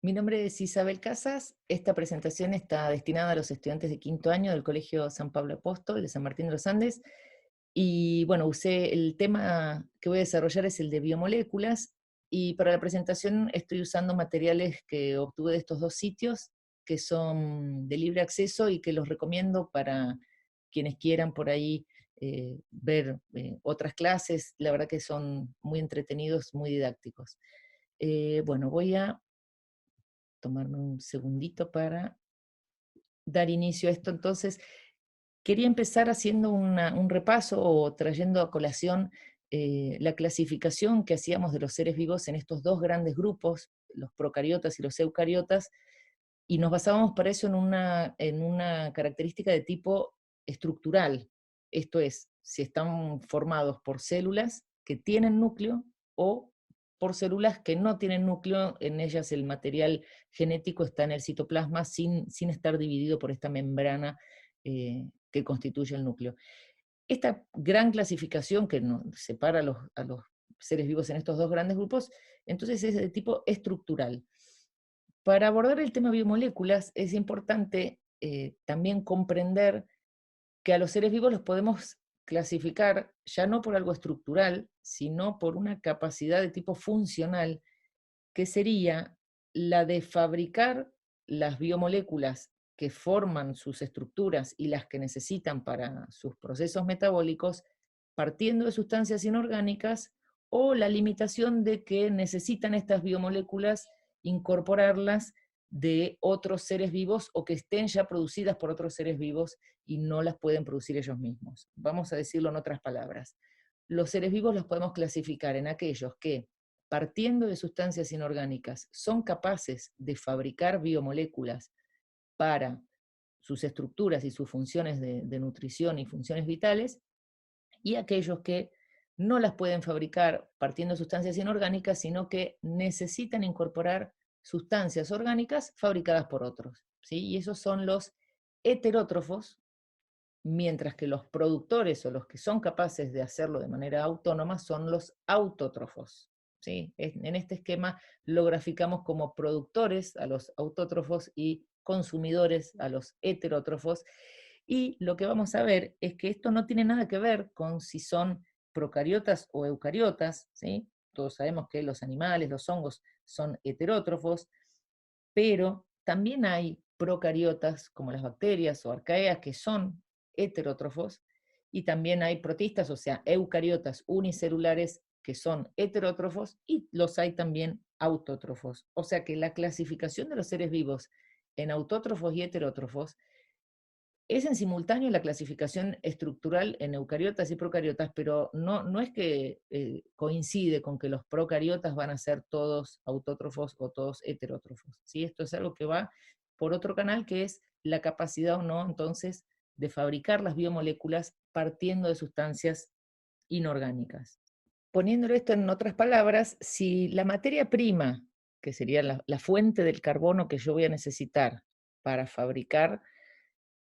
Mi nombre es Isabel Casas. Esta presentación está destinada a los estudiantes de quinto año del Colegio San Pablo Apóstol de San Martín de los Andes. Y bueno, el tema que voy a desarrollar es el de biomoléculas. Y para la presentación estoy usando materiales que obtuve de estos dos sitios, que son de libre acceso y que los recomiendo para quienes quieran por ahí ver otras clases. La verdad que son muy entretenidos, muy didácticos. Bueno, voy a tomarme un segundito para dar inicio a esto. Entonces, quería empezar haciendo un repaso o trayendo a colación la clasificación que hacíamos de los seres vivos en estos dos grandes grupos, los procariotas y los eucariotas, y nos basábamos para eso en una característica de tipo estructural, esto es, si están formados por células que tienen núcleo o por células que no tienen núcleo, en ellas el material genético está en el citoplasma sin estar dividido por esta membrana que constituye el núcleo. Esta gran clasificación que nos separa a los seres vivos en estos dos grandes grupos, entonces es de tipo estructural. Para abordar el tema biomoléculas es importante también comprender que a los seres vivos los podemos clasificar ya no por algo estructural, sino por una capacidad de tipo funcional, que sería la de fabricar las biomoléculas que forman sus estructuras y las que necesitan para sus procesos metabólicos, partiendo de sustancias inorgánicas, o la limitación de que necesitan estas biomoléculas incorporarlas de otros seres vivos o que estén ya producidas por otros seres vivos y no las pueden producir ellos mismos. Vamos a decirlo en otras palabras. Los seres vivos los podemos clasificar en aquellos que, partiendo de sustancias inorgánicas, son capaces de fabricar biomoléculas para sus estructuras y sus funciones de nutrición y funciones vitales, y aquellos que no las pueden fabricar partiendo de sustancias inorgánicas, sino que necesitan incorporar sustancias orgánicas fabricadas por otros, ¿sí? Y esos son los heterótrofos, mientras que los productores o los que son capaces de hacerlo de manera autónoma son los autótrofos. ¿Sí? En este esquema lo graficamos como productores a los autótrofos y consumidores a los heterótrofos. Y lo que vamos a ver es que esto no tiene nada que ver con si son procariotas o eucariotas, ¿sí? Todos sabemos que los animales, los hongos, son heterótrofos, pero también hay procariotas, como las bacterias o arcaeas, que son heterótrofos, y también hay protistas, o sea, eucariotas unicelulares, que son heterótrofos, y los hay también autótrofos. O sea que la clasificación de los seres vivos en autótrofos y heterótrofos es en simultáneo la clasificación estructural en eucariotas y procariotas, pero no es que coincide con que los procariotas van a ser todos autótrofos o todos heterótrofos, ¿sí? Esto es algo que va por otro canal, que es la capacidad o no, entonces, de fabricar las biomoléculas partiendo de sustancias inorgánicas. Poniéndolo esto en otras palabras, si la materia prima, que sería la fuente del carbono que yo voy a necesitar para fabricar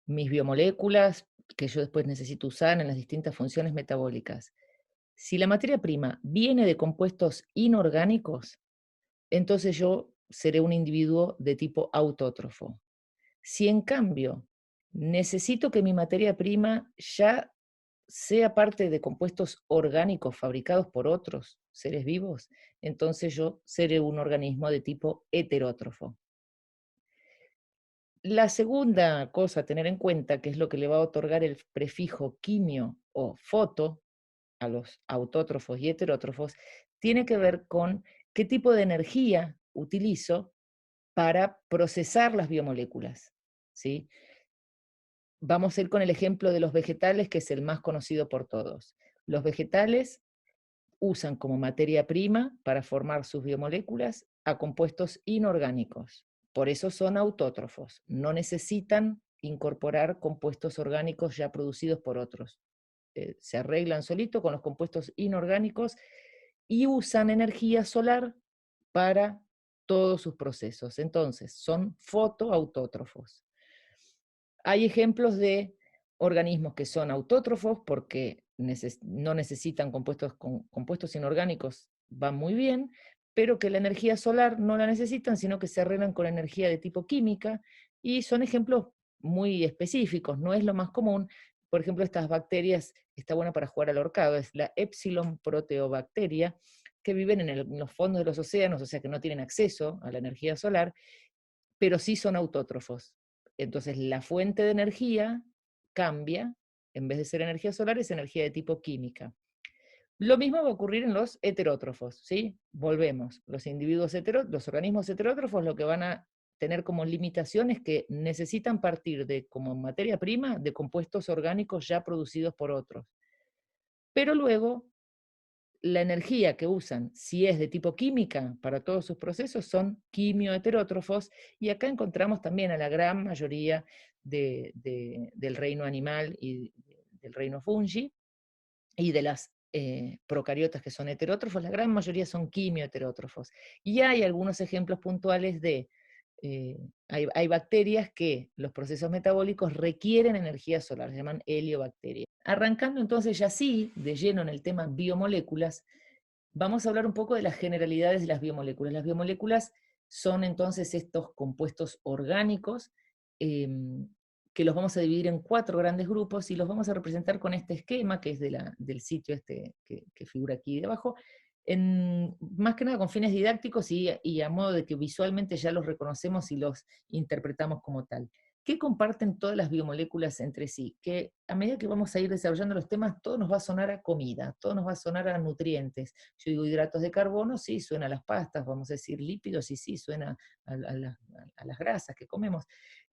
mis biomoléculas, que yo después necesito usar en las distintas funciones metabólicas. Si la materia prima viene de compuestos inorgánicos, entonces yo seré un individuo de tipo autótrofo. Si en cambio necesito que mi materia prima ya sea parte de compuestos orgánicos fabricados por otros seres vivos, entonces yo seré un organismo de tipo heterótrofo. La segunda cosa a tener en cuenta, que es lo que le va a otorgar el prefijo quimio o foto a los autótrofos y heterótrofos, tiene que ver con qué tipo de energía utilizo para procesar las biomoléculas, ¿sí? Vamos a ir con el ejemplo de los vegetales, que es el más conocido por todos. Los vegetales usan como materia prima para formar sus biomoléculas a compuestos inorgánicos. Por eso son autótrofos. No necesitan incorporar compuestos orgánicos ya producidos por otros. Se arreglan solito con los compuestos inorgánicos y usan energía solar para todos sus procesos. Entonces, son fotoautótrofos. Hay ejemplos de organismos que son autótrofos porque no necesitan compuestos inorgánicos, van muy bien, pero que la energía solar no la necesitan, sino que se arreglan con energía de tipo química, y son ejemplos muy específicos, no es lo más común. Por ejemplo, estas bacterias, está buena para jugar al ahorcado, es la Epsilon proteobacteria, que viven en los fondos de los océanos, o sea que no tienen acceso a la energía solar, pero sí son autótrofos. Entonces la fuente de energía cambia, en vez de ser energía solar, es energía de tipo química. Lo mismo va a ocurrir en los heterótrofos, ¿sí? Volvemos, los organismos heterótrofos lo que van a tener como limitaciones que necesitan partir de, como materia prima, de compuestos orgánicos ya producidos por otros. Pero luego, la energía que usan, si es de tipo química para todos sus procesos, son quimioheterótrofos, y acá encontramos también a la gran mayoría del reino animal y del reino fungi, y de las procariotas que son heterótrofos, la gran mayoría son quimioheterótrofos. Y hay algunos ejemplos puntuales de, hay bacterias que los procesos metabólicos requieren energía solar, se llaman heliobacterias. Arrancando entonces ya sí, de lleno en el tema biomoléculas, vamos a hablar un poco de las generalidades de las biomoléculas. Las biomoléculas son entonces estos compuestos orgánicos, eh, que los vamos a dividir en 4 grandes grupos y los vamos a representar con este esquema, que es del sitio este que figura aquí debajo, más que nada con fines didácticos y a modo de que visualmente ya los reconocemos y los interpretamos como tal. ¿Qué comparten todas las biomoléculas entre sí? Que a medida que vamos a ir desarrollando los temas, todo nos va a sonar a comida, todo nos va a sonar a nutrientes. Yo digo hidratos de carbono, sí, suena a las pastas, vamos a decir lípidos, y sí, suena a las grasas que comemos.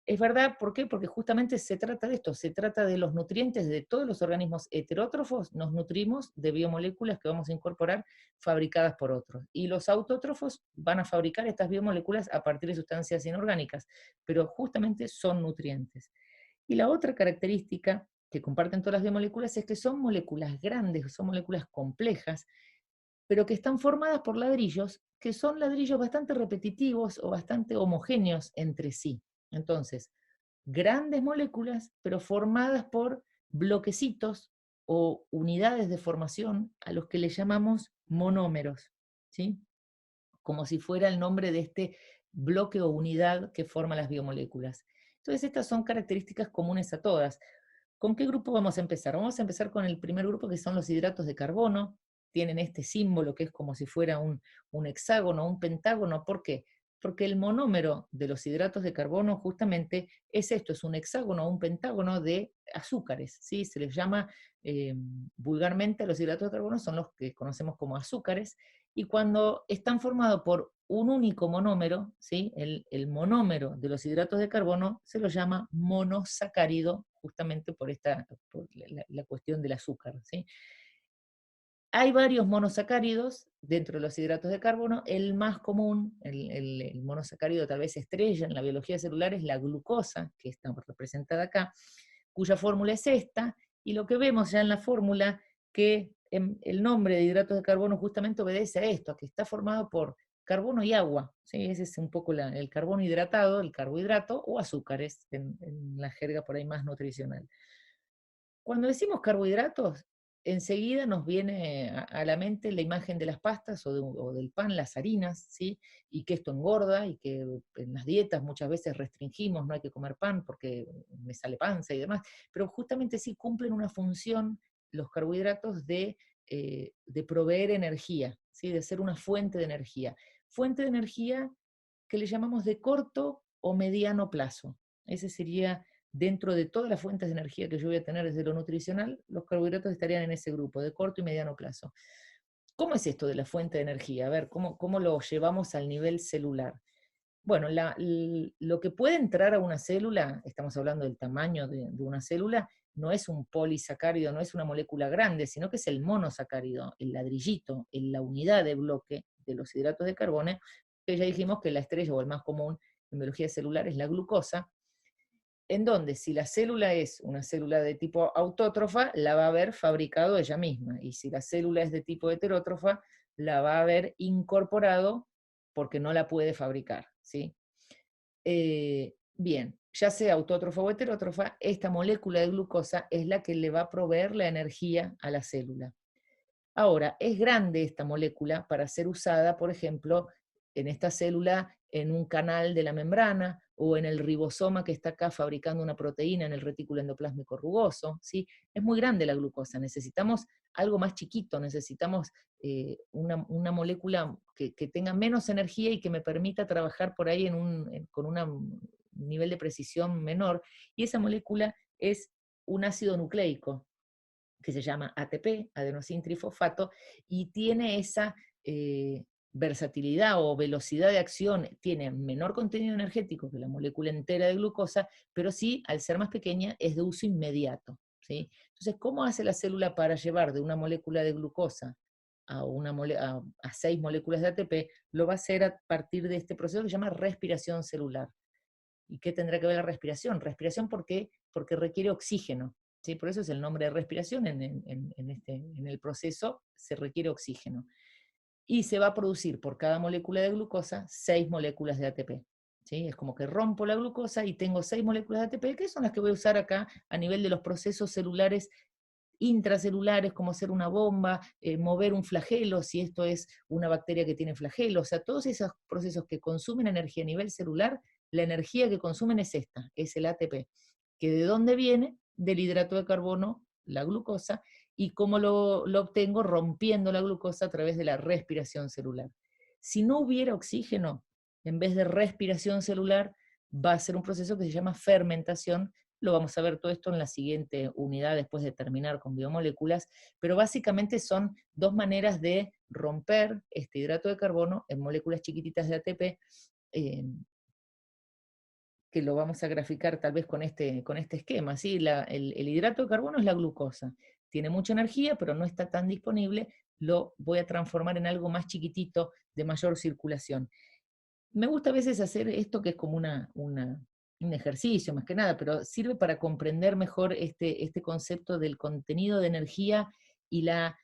Es verdad, ¿por qué? Porque justamente se trata de esto, se trata de los nutrientes de todos los organismos heterótrofos, nos nutrimos de biomoléculas que vamos a incorporar fabricadas por otros. Y los autótrofos van a fabricar estas biomoléculas a partir de sustancias inorgánicas, pero justamente son nutrientes. Y la otra característica que comparten todas las biomoléculas es que son moléculas grandes, son moléculas complejas, pero que están formadas por ladrillos, que son ladrillos bastante repetitivos o bastante homogéneos entre sí. Entonces, grandes moléculas, pero formadas por bloquecitos o unidades de formación a los que le llamamos monómeros, ¿sí? Como si fuera el nombre de este bloque o unidad que forma las biomoléculas. Entonces, estas son características comunes a todas. ¿Con qué grupo vamos a empezar? Vamos a empezar con el primer grupo, que son los hidratos de carbono. Tienen este símbolo que es como si fuera un hexágono, un pentágono. ¿Por qué? Porque el monómero de los hidratos de carbono justamente es esto, es un hexágono o un pentágono de azúcares, ¿sí? Se les llama vulgarmente a los hidratos de carbono, son los que conocemos como azúcares, y cuando están formados por un único monómero, ¿sí? El monómero de los hidratos de carbono se lo llama monosacárido, justamente por la cuestión del azúcar, ¿sí? Hay varios monosacáridos dentro de los hidratos de carbono. El más común, el monosacárido tal vez estrella en la biología celular, es la glucosa, que está representada acá, cuya fórmula es esta, y lo que vemos ya en la fórmula, que el nombre de hidratos de carbono justamente obedece a esto, a que está formado por carbono y agua, ¿sí? Ese es un poco el carbono hidratado, el carbohidrato, o azúcares, en la jerga por ahí más nutricional. Cuando decimos carbohidratos, enseguida nos viene a la mente la imagen de las pastas o del pan, las harinas, ¿sí? Y que esto engorda y que en las dietas muchas veces restringimos, no hay que comer pan porque me sale panza y demás, pero justamente sí cumplen una función los carbohidratos de proveer energía, ¿sí? De ser una fuente de energía. Fuente de energía que le llamamos de corto o mediano plazo. Ese sería, dentro de todas las fuentes de energía que yo voy a tener desde lo nutricional, los carbohidratos estarían en ese grupo, de corto y mediano plazo. ¿Cómo es esto de la fuente de energía? A ver, ¿cómo lo llevamos al nivel celular? Bueno, lo que puede entrar a una célula, estamos hablando del tamaño de una célula, no es un polisacárido, no es una molécula grande, sino que es el monosacárido, el ladrillito, la unidad de bloque de los hidratos de carbono, que ya dijimos que la estrella o el más común en biología celular es la glucosa, en donde si la célula es una célula de tipo autótrofa, la va a haber fabricado ella misma, y si la célula es de tipo heterótrofa, la va a haber incorporado porque no la puede fabricar, ¿sí? Bien, ya sea autótrofa o heterótrofa, esta molécula de glucosa es la que le va a proveer la energía a la célula. Ahora, es grande esta molécula para ser usada, por ejemplo, en esta célula, en un canal de la membrana, o en el ribosoma que está acá fabricando una proteína en el retículo endoplásmico rugoso, ¿sí? Es muy grande la glucosa, necesitamos algo más chiquito, necesitamos una molécula que tenga menos energía y que me permita trabajar por ahí con un nivel de precisión menor, y esa molécula es un ácido nucleico, que se llama ATP, adenosín trifosfato, y tiene esa versatilidad o velocidad de acción, tiene menor contenido energético que la molécula entera de glucosa, pero sí, al ser más pequeña, es de uso inmediato, ¿sí? Entonces, ¿cómo hace la célula para llevar de una molécula de glucosa a 6 moléculas de ATP? Lo va a hacer a partir de este proceso que se llama respiración celular. ¿Y qué tendrá que ver la respiración? Respiración, ¿por qué? Porque requiere oxígeno, ¿sí? Por eso es el nombre de respiración, en el proceso se requiere oxígeno. Y se va a producir por cada molécula de glucosa 6 moléculas de ATP. ¿Sí? Es como que rompo la glucosa y tengo 6 moléculas de ATP, que son las que voy a usar acá a nivel de los procesos celulares intracelulares, como hacer una bomba, mover un flagelo, si esto es una bacteria que tiene flagelo, o sea, todos esos procesos que consumen energía a nivel celular, la energía que consumen es esta, es el ATP, que ¿de dónde viene? Del hidrato de carbono, la glucosa, y cómo lo obtengo rompiendo la glucosa a través de la respiración celular. Si no hubiera oxígeno, en vez de respiración celular, va a ser un proceso que se llama fermentación. Lo vamos a ver todo esto en la siguiente unidad después de terminar con biomoléculas, pero básicamente son dos maneras de romper este hidrato de carbono en moléculas chiquititas de ATP, eh, que lo vamos a graficar tal vez con este esquema. ¿Sí? El hidrato de carbono es la glucosa, tiene mucha energía, pero no está tan disponible, lo voy a transformar en algo más chiquitito, de mayor circulación. Me gusta a veces hacer esto que es como un ejercicio más que nada, pero sirve para comprender mejor este concepto del contenido de energía y la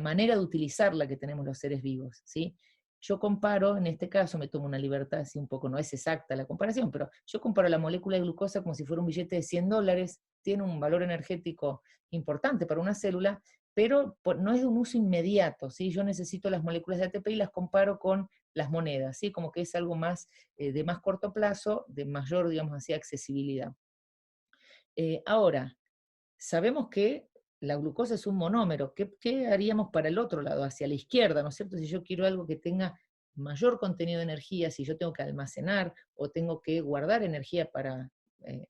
manera de utilizarla que tenemos los seres vivos, ¿sí? Yo comparo, en este caso me tomo una libertad, así un poco, no es exacta la comparación, pero yo comparo la molécula de glucosa como si fuera un billete de $100, tiene un valor energético importante para una célula, pero no es de un uso inmediato, ¿sí? Yo necesito las moléculas de ATP y las comparo con las monedas, ¿sí? Como que es algo más de más corto plazo, de mayor, digamos así, accesibilidad. Ahora, sabemos que la glucosa es un monómero. ¿Qué haríamos para el otro lado, hacia la izquierda, ¿no es cierto? Si yo quiero algo que tenga mayor contenido de energía, si yo tengo que almacenar o tengo que guardar energía para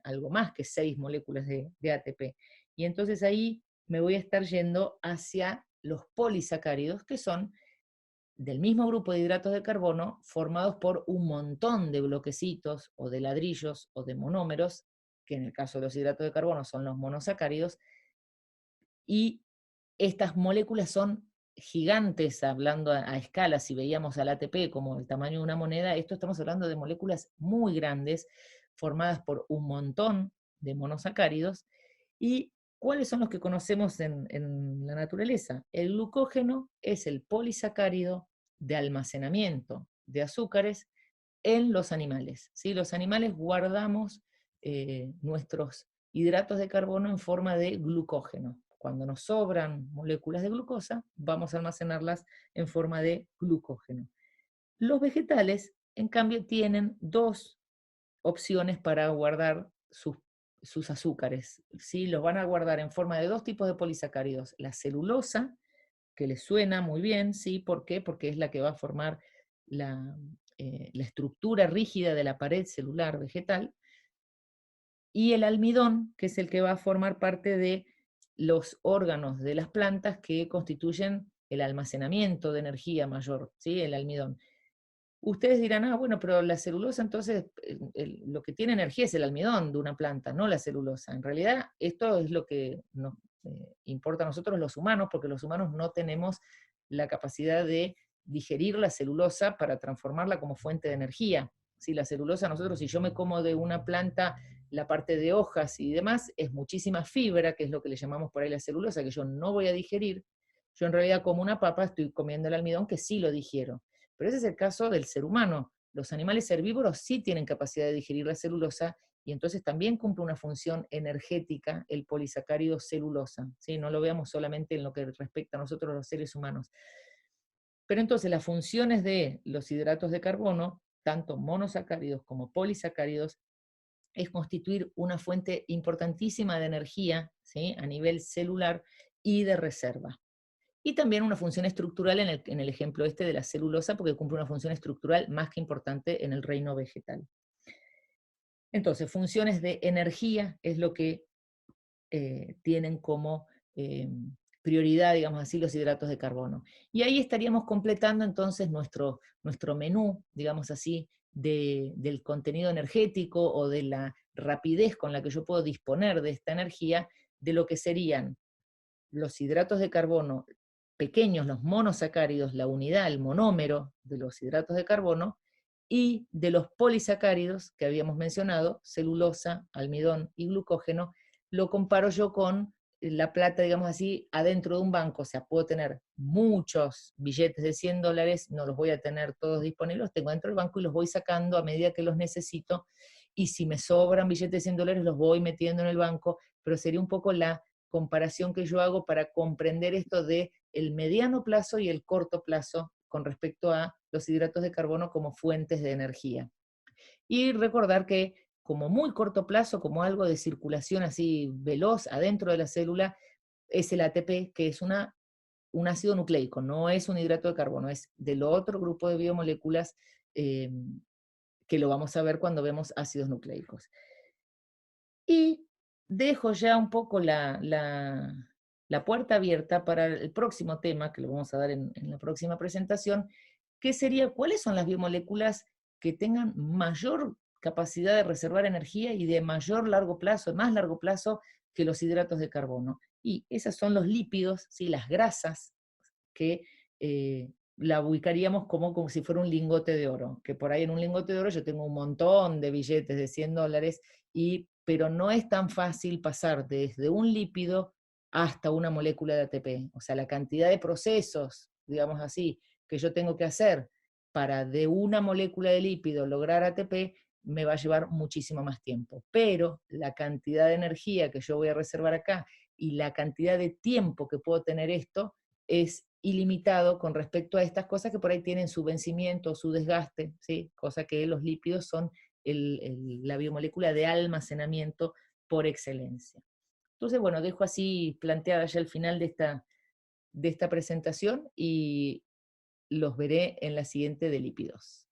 algo más que 6 moléculas de ATP. Y entonces ahí me voy a estar yendo hacia los polisacáridos, que son del mismo grupo de hidratos de carbono formados por un montón de bloquecitos o de ladrillos o de monómeros, que en el caso de los hidratos de carbono son los monosacáridos, y estas moléculas son gigantes, hablando a escala, si veíamos al ATP como el tamaño de una moneda, esto estamos hablando de moléculas muy grandes, formadas por un montón de monosacáridos. ¿Y cuáles son los que conocemos en la naturaleza? El glucógeno es el polisacárido de almacenamiento de azúcares en los animales, ¿sí? Los animales guardamos nuestros hidratos de carbono en forma de glucógeno. Cuando nos sobran moléculas de glucosa, vamos a almacenarlas en forma de glucógeno. Los vegetales, en cambio, tienen dos opciones para guardar sus azúcares, ¿sí? Los van a guardar en forma de dos tipos de polisacáridos. La celulosa, que les suena muy bien, ¿sí? ¿Por qué? Porque es la que va a formar la estructura rígida de la pared celular vegetal, y el almidón, que es el que va a formar parte de los órganos de las plantas que constituyen el almacenamiento de energía mayor, ¿sí? El almidón. Ustedes dirán, ah, bueno, pero la celulosa entonces, lo que tiene energía es el almidón de una planta, no la celulosa. En realidad, esto es lo que nos importa a nosotros los humanos, porque los humanos no tenemos la capacidad de digerir la celulosa para transformarla como fuente de energía. Si la celulosa, nosotros, si yo me como de una planta la parte de hojas y demás, es muchísima fibra, que es lo que le llamamos por ahí la celulosa, que yo no voy a digerir. Yo en realidad como una papa estoy comiendo el almidón que sí lo digiero. Pero ese es el caso del ser humano. Los animales herbívoros sí tienen capacidad de digerir la celulosa y entonces también cumple una función energética el polisacárido celulosa, ¿sí? No lo veamos solamente en lo que respecta a nosotros los seres humanos. Pero entonces las funciones de los hidratos de carbono, tanto monosacáridos como polisacáridos, es constituir una fuente importantísima de energía, ¿sí? A nivel celular y de reserva. Y también una función estructural en el ejemplo este de la celulosa, porque cumple una función estructural más que importante en el reino vegetal. Entonces, funciones de energía es lo que tienen como prioridad, digamos así, los hidratos de carbono. Y ahí estaríamos completando entonces nuestro menú, digamos así, del contenido energético o de la rapidez con la que yo puedo disponer de esta energía, de lo que serían los hidratos de carbono pequeños, los monosacáridos, la unidad, el monómero de los hidratos de carbono, y de los polisacáridos que habíamos mencionado, celulosa, almidón y glucógeno, lo comparo yo con la plata, digamos así, adentro de un banco. O sea, puedo tener muchos billetes de $100, no los voy a tener todos disponibles, los tengo dentro del banco y los voy sacando a medida que los necesito, y si me sobran billetes de $100 los voy metiendo en el banco, pero sería un poco la comparación que yo hago para comprender esto de el mediano plazo y el corto plazo con respecto a los hidratos de carbono como fuentes de energía. Y recordar que como muy corto plazo, como algo de circulación así veloz adentro de la célula, es el ATP, que es un ácido nucleico, no es un hidrato de carbono, es del otro grupo de biomoléculas eh, que lo vamos a ver cuando vemos ácidos nucleicos. Y dejo ya un poco la puerta abierta para el próximo tema, que lo vamos a dar en la próxima presentación, que sería cuáles son las biomoléculas que tengan mayor capacidad de reservar energía y de mayor largo plazo, más largo plazo que los hidratos de carbono. Y esos son los lípidos, ¿sí? Las grasas, que la ubicaríamos como si fuera un lingote de oro, que por ahí en un lingote de oro yo tengo un montón de billetes de $100, pero no es tan fácil pasar desde un lípido hasta una molécula de ATP. O sea, la cantidad de procesos, digamos así, que yo tengo que hacer para de una molécula de lípido lograr ATP, me va a llevar muchísimo más tiempo. Pero la cantidad de energía que yo voy a reservar acá y la cantidad de tiempo que puedo tener esto es ilimitado con respecto a estas cosas que por ahí tienen su vencimiento, su desgaste, ¿sí? Cosa que los lípidos son la biomolécula de almacenamiento por excelencia. Entonces, bueno, dejo así planteada ya el final de esta presentación y los veré en la siguiente de lípidos.